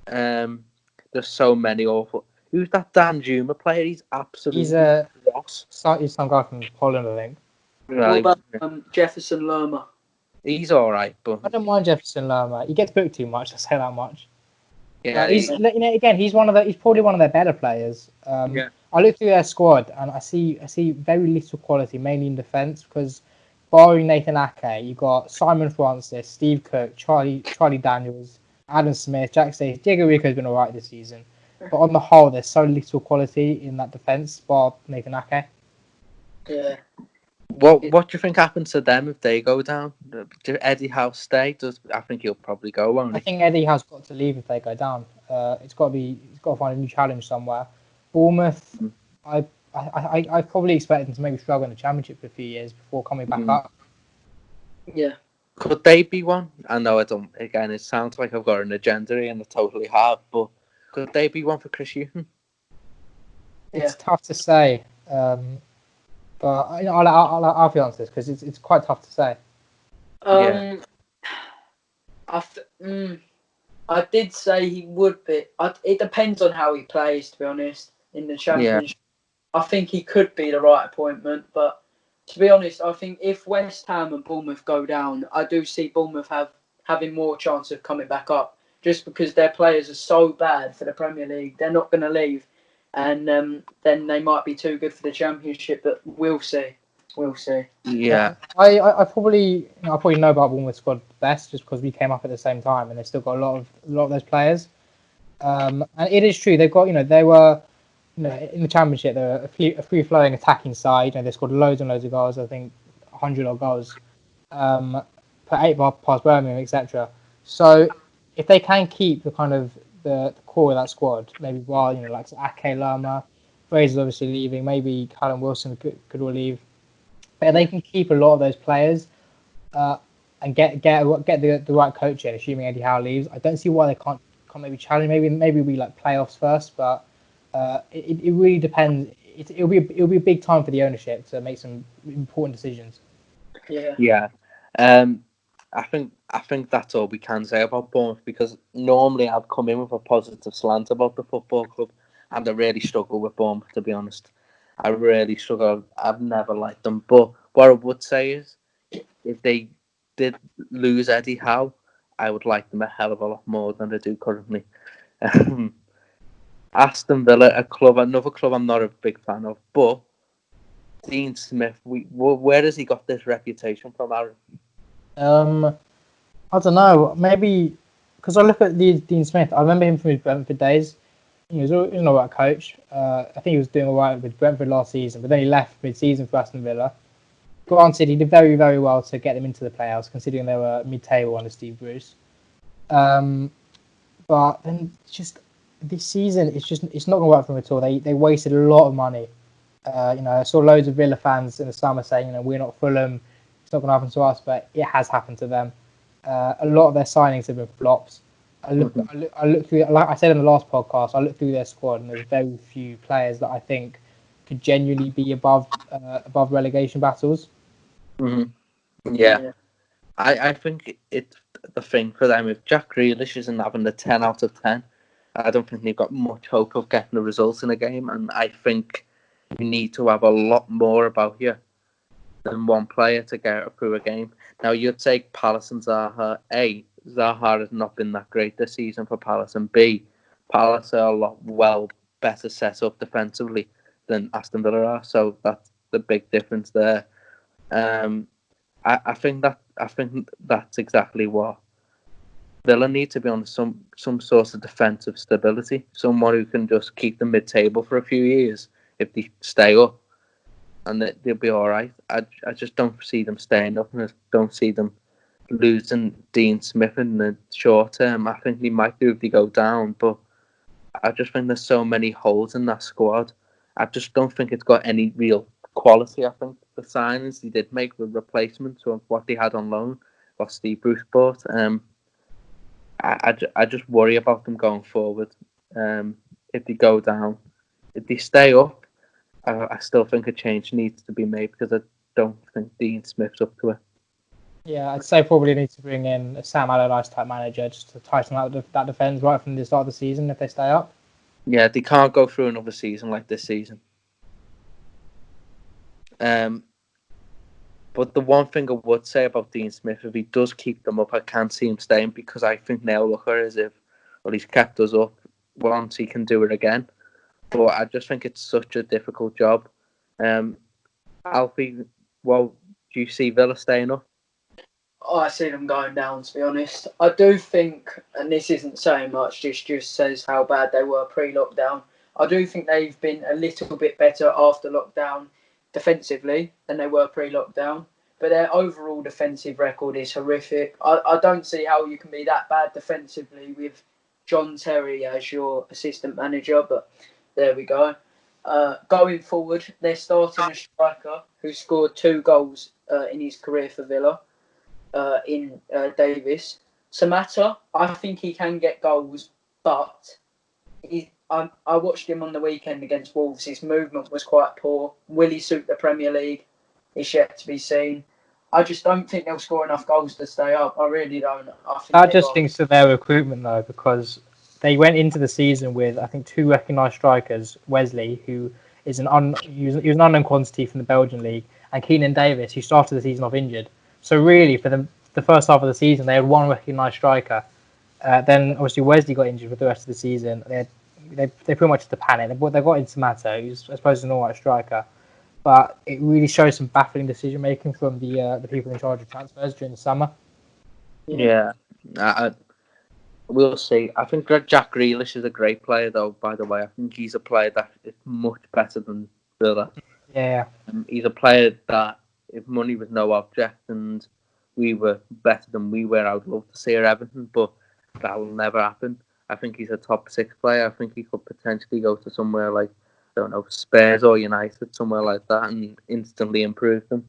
There's so many awful. Who's that Dan Juma player? He's absolutely ross. He's some guy from Poland, I think. What about Jefferson Lerma? He's all right, but I don't mind Jefferson Lerma. He gets booked too much. I say that much. Yeah, again, he's probably one of their better players. I look through their squad and I see very little quality, mainly in defence, because barring Nathan Ake, you've got Simon Francis, Steve Cook, Charlie Daniels, Adam Smith, Jack Stacey. Diego Rico's been alright this season, but on the whole, there's so little quality in that defence, bar Nathan Ake. Yeah. What do you think happens to them if they go down? Do Eddie Howe stay? I think he'll probably go, won't he? I think Eddie Howe's got to leave if they go down. He's got to find a new challenge somewhere. Bournemouth, I probably expect them to maybe struggle in the Championship for a few years before coming back up. Yeah. Could they be one? I know I don't. Again, it sounds like I've got an agenda here, and I totally have. But could they be one for Chris Hughton? It's tough to say. But I'll be honest because it's quite tough to say. I did say he would be. It depends on how he plays, to be honest, in the Championship. I think he could be the right appointment, but to be honest, I think if West Ham and Bournemouth go down, I do see Bournemouth having more chance of coming back up, just because their players are so bad for the Premier League. They're not going to leave. And then they might be too good for the Championship, but we'll see. We'll see. Yeah. I probably know about Bournemouth squad best just because we came up at the same time, and they've still got a lot of those players. And it is true they've got they were in the Championship they were a free flowing attacking side. They scored loads and loads of goals. I think 100 odd goals, put 8 past Birmingham, etc. So if they can keep the kind of the core of that squad, maybe while like Ake, Lerma, Fraser's obviously leaving, maybe Callum Wilson could all leave, but they can keep a lot of those players and get the right coach in, assuming Eddie Howe leaves. I don't see why they can't maybe challenge. Maybe we like playoffs first, but it really depends. It'll be a big time for the ownership to make some important decisions. Yeah. I think that's all we can say about Bournemouth, because normally I'd come in with a positive slant about the football club, and I really struggle with Bournemouth, to be honest. I really struggle. I've never liked them. But what I would say is, if they did lose Eddie Howe, I would like them a hell of a lot more than I do currently. Aston Villa, another club I'm not a big fan of, but Dean Smith, where has he got this reputation from, Aaron? I don't know. Maybe because I look at Dean Smith. I remember him from his Brentford days. He was an alright coach. I think he was doing alright with Brentford last season, but then he left mid-season for Aston Villa. Granted, he did very, very well to get them into the playoffs, considering they were mid-table under Steve Bruce. But then just this season, it's not going to work for them at all. They wasted a lot of money. I saw loads of Villa fans in the summer saying, we're not Fulham. It's not going to happen to us, but it has happened to them. A lot of their signings have been flops. I look through, like I said in the last podcast, I looked through their squad, and there's very few players that I think could genuinely be above relegation battles. Mm-hmm. Yeah. I think it's the thing for them. If Jack Grealish isn't having the 10 out of 10, I don't think they've got much hope of getting the results in a game. And I think you need to have a lot more about you than one player to get through a game. Now, you'd say Palace and Zaha. A, Zaha has not been that great this season for Palace, and B, Palace are a lot better set up defensively than Aston Villa are, so that's the big difference there. I think that's exactly what Villa need to be on some sort of defensive stability. Someone who can just keep them mid-table for a few years if they stay up, and they'll be all right. I just don't see them staying up, and I don't see them losing Dean Smith in the short term. I think they might do if they go down, but I just think there's so many holes in that squad. I just don't think it's got any real quality. I think the signings they did make were replacements of what they had on loan, what Steve Bruce bought. I just worry about them going forward. If they go down, if they stay up, I still think a change needs to be made because I don't think Dean Smith's up to it. Yeah, I'd say probably need to bring in a Sam Allardyce type manager just to tighten up that defence right from the start of the season if they stay up. Yeah, they can't go through another season like this season. But the one thing I would say about Dean Smith, if he does keep them up, I can't see him staying because I think they'll look at it as if, well, he's kept us up once, he can do it again. But I just think it's such a difficult job. Alfie, well, do you see Villa staying up? I see them going down, to be honest. I do think, and this isn't saying much, this just says how bad they were pre-lockdown. I do think they've been a little bit better after lockdown defensively than they were pre-lockdown. But their overall defensive record is horrific. I don't see how you can be that bad defensively with John Terry as your assistant manager, but there we go. Going forward, they're starting a striker who scored 2 goals in his career for Villa. In Davis. Samatta, I think he can get goals, but I watched him on the weekend against Wolves. His movement was quite poor. Will he suit the Premier League? It's yet to be seen. I just don't think they'll score enough goals to stay up. I really don't. That just speaks to their recruitment, though, because they went into the season with, I think, 2 recognised strikers. Wesley, who is he was an unknown quantity from the Belgian league, and Keenan Davis, who started the season off injured. So really, for the first half of the season, they had 1 recognised striker. Then obviously Wesley got injured for the rest of the season. They pretty much had to panic. They got into Samatta, who's I suppose an alright striker, but it really shows some baffling decision making from the people in charge of transfers during the summer. Yeah, we'll see. I think Jack Grealish is a great player, though. By the way, I think he's a player that is much better than Villa. Yeah, he's a player that, if money was no object and we were better than we were, I would love to see Everton, but that will never happen. I think he's a top 6 player. I think he could potentially go to somewhere like, I don't know, Spurs or United, somewhere like that, and instantly improve them.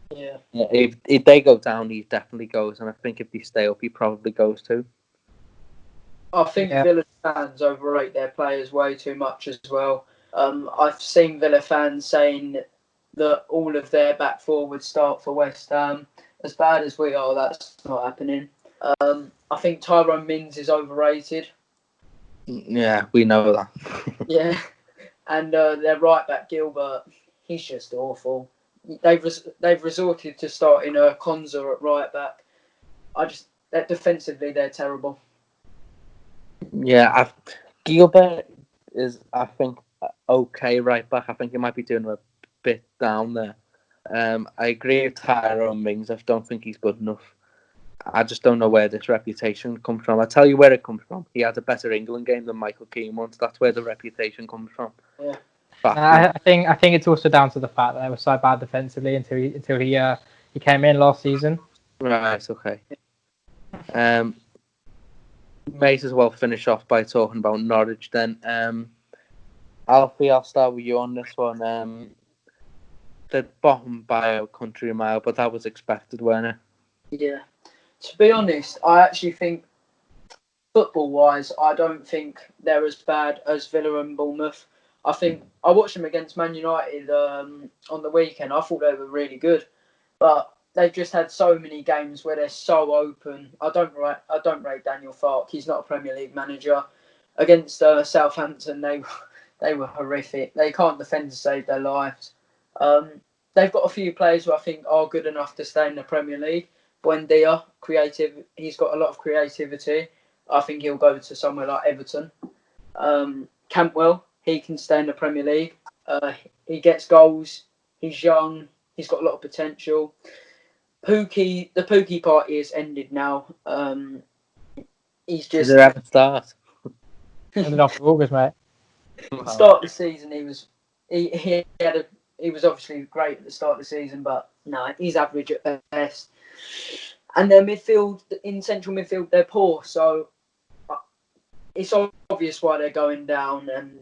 Yeah. If they go down, he definitely goes, and I think if they stay up, he probably goes too. I think Villa fans overrate their players way too much as well. I've seen Villa fans saying that all of their back four would start for West Ham. As bad as we are, that's not happening. I think Tyrone Mings is overrated. Yeah, we know that. Yeah, and their right back Gilbert, he's just awful. They've resorted to starting Konza at right back. Defensively they're terrible. Yeah, Gilbert is, I think, okay right back. I think he might be doing a bit down there. I agree with Tyrone Mings. I don't think he's good enough. I just don't know where this reputation comes from. I tell you where it comes from. He had a better England game than Michael Keane once. That's where the reputation comes from. Yeah. I think it's also down to the fact that they were so bad defensively until he came in last season. Right. Okay. May as well finish off by talking about Norwich then. Alfie, I'll start with you on this one. The bottom by a country mile, but that was expected, wasn't it? Yeah. To be honest, I actually think, football-wise, I don't think they're as bad as Villa and Bournemouth. I think I watched them against Man United on the weekend. I thought they were really good, but they've just had so many games where they're so open. I don't rate Daniel Farke. He's not a Premier League manager. Against Southampton, they they were horrific. They can't defend to save their lives. They've got a few players who I think are good enough to stay in the Premier League. Buendia, he's got a lot of creativity. I think he'll go to somewhere like Everton. Cantwell, he can stay in the Premier League. He gets goals. He's young. He's got a lot of potential. The Pookie party is ended now. He's Does just it ever start? Ended after August, mate. start of the season. He was obviously great at the start of the season, but no, he's average at best. And their midfield, in central midfield, they're poor. So it's obvious why they're going down. And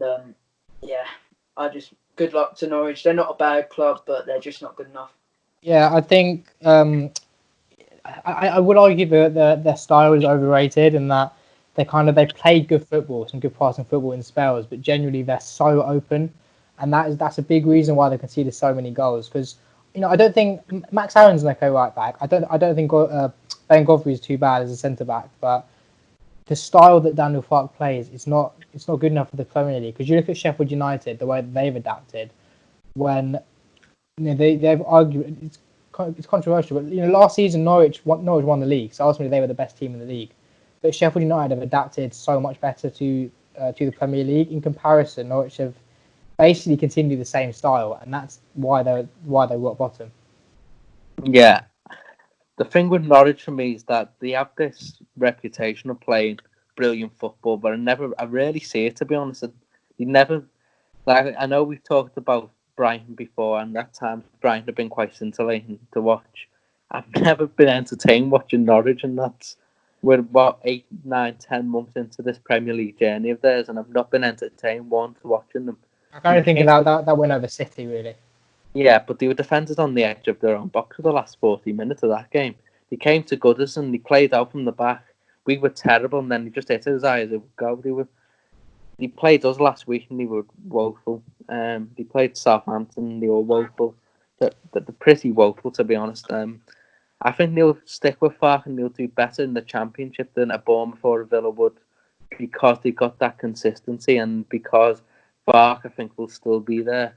good luck to Norwich. They're not a bad club, but they're just not good enough. Yeah, I think I would argue that their style is overrated and that they play good football, some good passing football in spells, but generally they're so open, and that's a big reason why they conceded so many goals. Because I don't think Max Aaron's an okay right back. I don't think Ben Godfrey is too bad as a centre back, but the style that Daniel Farke plays, it's not good enough for the Premier League. Because you look at Sheffield United, the way that they've adapted, when they've argued, it's controversial, but last season Norwich won the league, so ultimately they were the best team in the league. But Sheffield United have adapted so much better to the Premier League. In comparison, Norwich have basically continued the same style, and that's why they rock bottom. Yeah, the thing with Norwich for me is that they have this reputation of playing brilliant football, but I rarely see it, to be honest. You never, like, I know we've talked about Brighton before, and at times Brighton have been quite scintillating to watch. I've never been entertained watching Norwich, and that's we're about 8, 9, 10 months into this Premier League journey of theirs, and I've not been entertained once watching them. I can only think of that win over City, really. Yeah, but they were defenders on the edge of their own box for the last 40 minutes of that game. They came to Goodison, they played out from the back. We were terrible, and then they just hit us as it would go. They played us last week, and they were woeful. They played Southampton, they were woeful. They're pretty woeful, to be honest. I think they'll stick with Farke, and they'll do better in the Championship than a Bournemouth or a Villa would, because they got that consistency, and because Farke, I think, will still be there.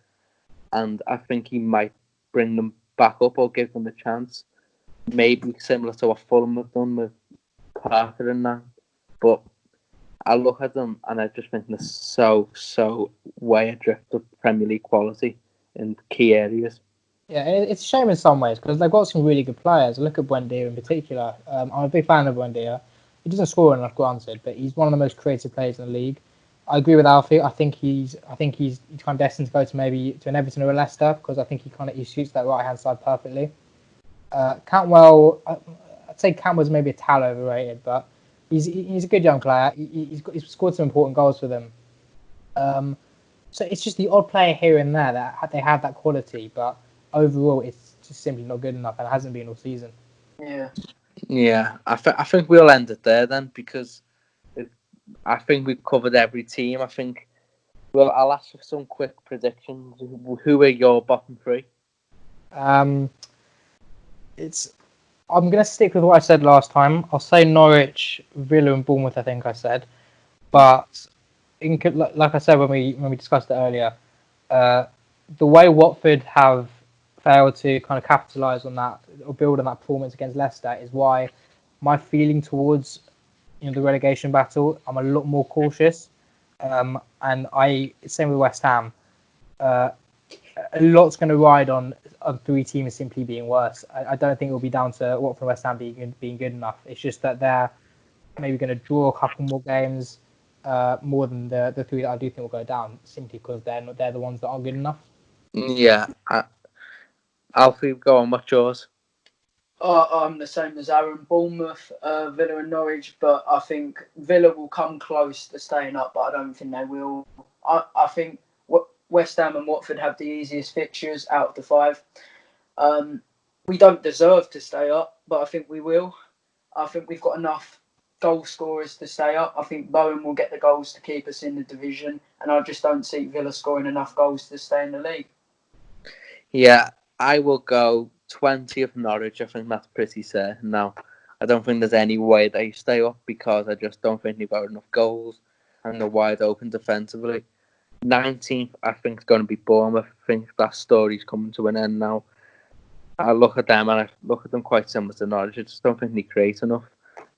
And I think he might bring them back up or give them a chance. Maybe similar to what Fulham have done with Parker and that. But I look at them and I just think they're so way adrift of Premier League quality in key areas. Yeah, it's a shame in some ways because they've got some really good players. Look at Buendia in particular. I'm a big fan of Buendia. He doesn't score enough, granted, but he's one of the most creative players in the league. I agree with Alfie. I think he's kind of destined to go to an Everton or a Leicester because I think he shoots that right hand side perfectly. Cantwell, I'd say Cantwell's maybe a tad overrated, but he's a good young player. He's scored some important goals for them. So it's just the odd player here and there that they have that quality, but overall it's just simply not good enough, and it hasn't been all season. Yeah. I think we'll end it there then, because I think we've covered every team. I think. Well, I'll ask for some quick predictions. Who are your bottom three? I'm going to stick with what I said last time. I'll say Norwich, Villa, and Bournemouth. I think I said, but like I said when we discussed it earlier, the way Watford have failed to kind of capitalise on that or build on that performance against Leicester is why my feeling towards the relegation battle, I'm a lot more cautious. And same with West Ham. A lot's going to ride on three teams simply being worse. I don't think it will be down to Watford and West Ham being good enough. It's just that they're maybe going to draw a couple more games more than the three that I do think will go down, simply because they're the ones that aren't good enough. Yeah. Alfie, go on. What's yours? I'm the same as Aaron. Bournemouth, Villa and Norwich, but I think Villa will come close to staying up, but I don't think they will. I think West Ham and Watford have the easiest fixtures out of the five. We don't deserve to stay up, but I think we will. I think we've got enough goal scorers to stay up. I think Bowen will get the goals to keep us in the division, and I just don't see Villa scoring enough goals to stay in the league. Yeah, I will go 20 of Norwich. I think that's pretty certain now. I don't think there's any way they stay up because I just don't think they've got enough goals and they're wide open defensively. 19th, I think, is going to be Bournemouth. I think that story's coming to an end now. I look at them and I look at them quite similar to Norwich. I just don't think they create enough.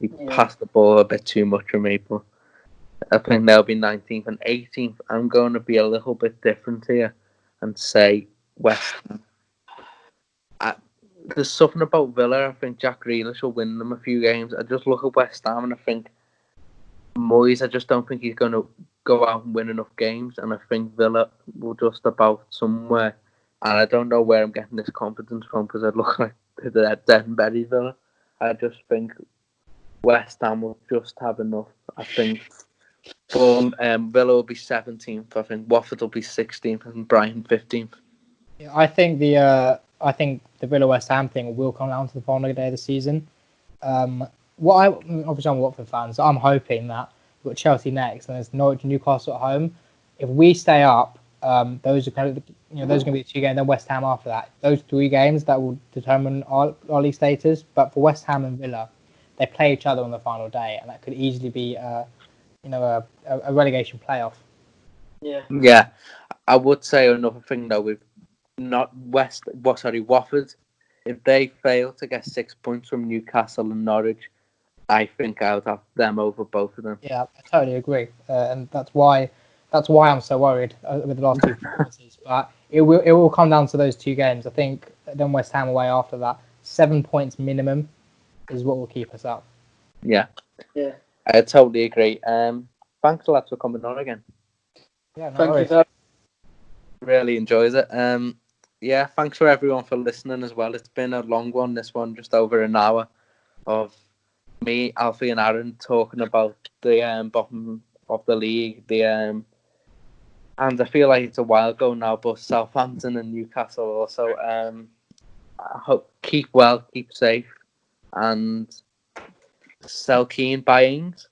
They pass the ball a bit too much for me, but I think they'll be 19th and 18th. I'm going to be a little bit different here and say West Ham. There's something about Villa. I think Jack Grealish will win them a few games. I just look at West Ham and I think Moyes, I just don't think he's going to go out and win enough games. And I think Villa will just about somewhere. And I don't know where I'm getting this confidence from because I look like the dead and buried Villa. I just think West Ham will just have enough. I think Villa will be 17th. I think Watford will be 16th and Brighton 15th. Yeah, I think the Villa West Ham thing will come down to the final day of the season. Obviously I'm a Watford fan, so I'm hoping that we've got Chelsea next and there's Norwich and Newcastle at home. If we stay up, those are going to be the 2 games. Then West Ham after that. Those 3 games that will determine our league status. But for West Ham and Villa, they play each other on the final day, and that could easily be a relegation playoff. Yeah, I would say another thing though with Watford. If they fail to get 6 points from Newcastle and Norwich, I think I would have them over both of them. Yeah, I totally agree, and that's why I'm so worried with the last 2 performances. But it will come down to those 2 games. I think then West Ham away after that. 7 points minimum is what will keep us up. Yeah, I totally agree. Thanks a lot for coming on again. Yeah, no thank worries. you. Really enjoys it. Yeah, thanks for everyone for listening as well. It's been a long one. This one just over an hour of me, Alfie, and Aaron talking about the bottom of the league. And I feel like it's a while ago now, but Southampton and Newcastle also. I hope keep well, keep safe, and sell keen buy Ings.